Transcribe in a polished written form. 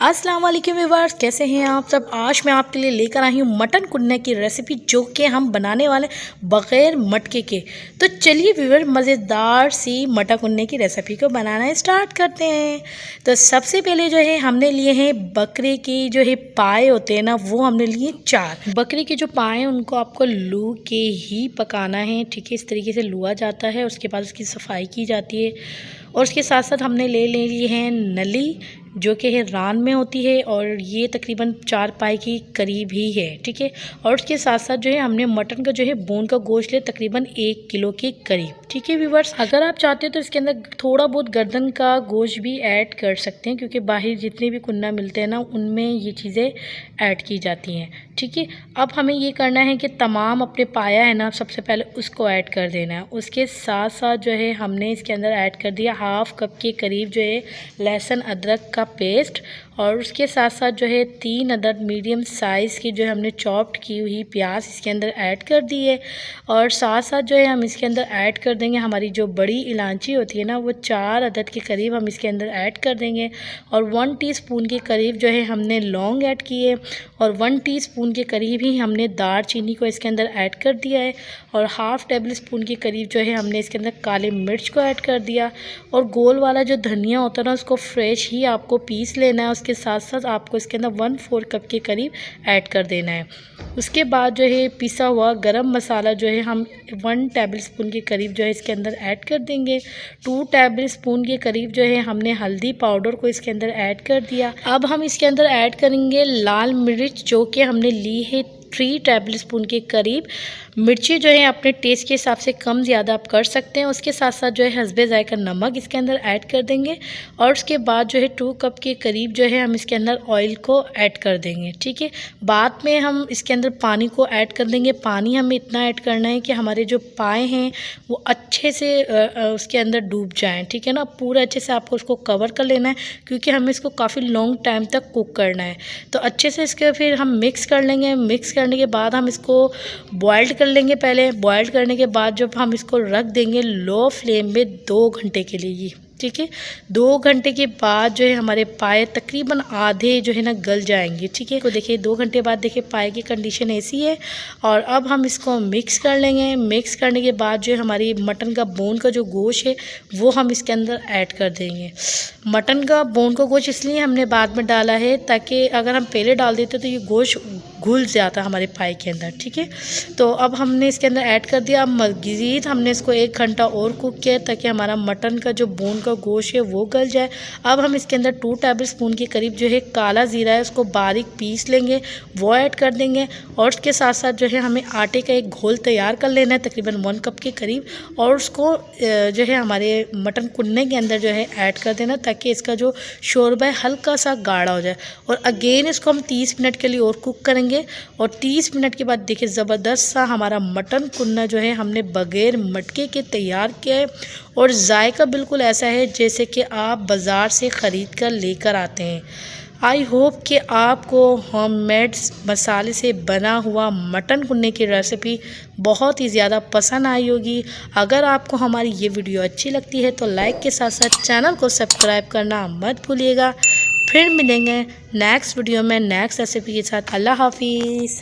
अस्सलाम वालेकुम व्यूअर्स, कैसे हैं आप सब। आज मैं आपके लिए लेकर आई हूँ मटन कुन्ने की रेसिपी, जो कि हम बनाने वाले बग़ैर मटके के। तो चलिए व्यूअर, मज़ेदार सी मटन कुन्ने की रेसिपी को बनाना स्टार्ट करते हैं। तो सबसे पहले जो है हमने लिए हैं बकरे की जो है पाए होते हैं ना, वो हमने लिए 4। बकरे के जो पाए हैं उनको आपको लू के ही पकाना है, ठीक है। इस तरीके से लुआ जाता है, उसके बाद उसकी सफाई की जाती है। और उसके साथ साथ हमने ले लिए हैं नली, जो कि है रान में होती है, और ये तकरीबन 4 पाई की करीब ही है, ठीक है। और उसके साथ साथ जो है हमने मटन का जो है बोन का गोश्त ले तकरीबन 1 किलो के करीब, ठीक है व्यूअर्स। अगर आप चाहते हो तो इसके अंदर थोड़ा बहुत गर्दन का गोश्त भी ऐड कर सकते हैं, क्योंकि बाहर जितने भी कुन्ना मिलते हैं ना, उनमें ये चीज़ें ऐड की जाती हैं, ठीक है। अब हमें ये करना है कि तमाम अपने पाया है ना, सबसे पहले उसको ऐड कर देना है। उसके साथ साथ जो है हमने इसके अंदर ऐड कर दिया 1/2 कप के करीब जो है लहसुन अदरक का पेस्ट, और उसके साथ साथ जो है 3 अदद मीडियम साइज़ की जो है हमने चॉप्ड की हुई प्याज इसके अंदर ऐड कर दी है। और साथ साथ जो है हम इसके अंदर ऐड कर देंगे हमारी जो बड़ी इलायची होती है ना, वो 4 अदद के करीब हम इसके अंदर ऐड कर देंगे। और 1 टीस्पून के करीब जो है हमने लौंग ऐड की है, और 1 टीस्पून के करीब ही हमने दालचीनी को इसके अंदर ऐड कर दिया है। और 1/2 टेबल स्पून के करीब जो है हमने इसके अंदर काली मिर्च को ऐड कर दिया। और गोल वाला जो धनिया होता है ना, उसको फ्रेश ही आपको पीस लेना है। उसके साथ साथ आपको इसके अंदर 1/4 कप के करीब ऐड कर देना है। उसके बाद जो है पिसा हुआ गरम मसाला जो है हम 1 टेबल स्पून के करीब जो है इसके अंदर ऐड कर देंगे। 2 टेबल स्पून के करीब जो है हमने हल्दी पाउडर को इसके अंदर ऐड कर दिया। अब हम इसके अंदर ऐड करेंगे लाल मिर्च, जो कि हमने ली है 3 टेबल स्पून के करीब। मिर्ची जो है अपने टेस्ट के हिसाब से कम ज़्यादा आप कर सकते हैं। उसके साथ साथ जो है हस्बे ज़ायका नमक इसके अंदर ऐड कर देंगे। और उसके बाद जो है 2 कप के करीब जो है हम इसके अंदर ऑयल को ऐड कर देंगे, ठीक है। बाद में हम इसके अंदर पानी को ऐड कर देंगे। पानी हमें इतना ऐड करना है कि हमारे जो पाए हैं वो अच्छे से उसके अंदर डूब जाएँ, ठीक है ना। पूरा अच्छे से आपको उसको कवर कर लेना है, क्योंकि हमें इसको काफ़ी लॉन्ग टाइम तक कुक करना है। तो अच्छे से इसके फिर हम मिक्स कर लेंगे। मिक्स करने के बाद हम इसको बॉइल्ड कर लेंगे। पहले बॉइल्ड करने के बाद जब हम इसको रख देंगे लो फ्लेम में 2 घंटे के लिए, ठीक है। 2 घंटे के बाद जो है हमारे पाए तकरीबन आधे जो है ना गल जाएंगे, ठीक है। तो देखिए 2 घंटे बाद देखिए पाए की कंडीशन ऐसी है। और अब हम इसको मिक्स कर लेंगे। मिक्स करने के बाद जो है हमारी मटन का बोन का जो गोश्त है वो हम इसके अंदर ऐड कर देंगे। मटन का बोन का गोश्त इसलिए हमने बाद में डाला है, ताकि अगर हम पहले डाल देते तो ये गोश्त घुल जाता हमारे पाए के अंदर, ठीक है। तो अब हमने इसके अंदर ऐड कर दिया। अब मज़ीद हमने इसको 1 घंटा और कुक किया, ताकि हमारा मटन का जो बोन का गोश्त है वो गल जाए। अब हम इसके अंदर 2 टेबल स्पून के करीब जो है काला ज़ीरा है, उसको बारीक पीस लेंगे, वो ऐड कर देंगे। और उसके साथ साथ जो है हमें आटे का एक घोल तैयार कर लेना है तकरीबन 1 कप के करीब, और उसको जो है हमारे मटन कुन्ने के अंदर जो है ऐड कर देना, ताकि इसका जो शोरबा है हल्का सा गाढ़ा हो जाए। और अगेन इसको हम 30 मिनट के लिए और कुक करेंगे। और 30 मिनट के बाद देखिए ज़बरदस्त सा हमारा मटन कुन्ना जो है हमने बग़ैर मटके के तैयार किया है। और जायका बिल्कुल ऐसा है जैसे कि आप बाज़ार से ख़रीद कर लेकर आते हैं। आई होप कि आपको होममेड मसाले से बना हुआ मटन कुन्ने की रेसिपी बहुत ही ज़्यादा पसंद आई होगी। अगर आपको हमारी ये वीडियो अच्छी लगती है तो लाइक के साथ साथ चैनल को सब्सक्राइब करना मत भूलिएगा। फिर मिलेंगे नेक्स्ट वीडियो में नेक्स्ट रेसिपी के साथ। अल्लाह हाफिज़।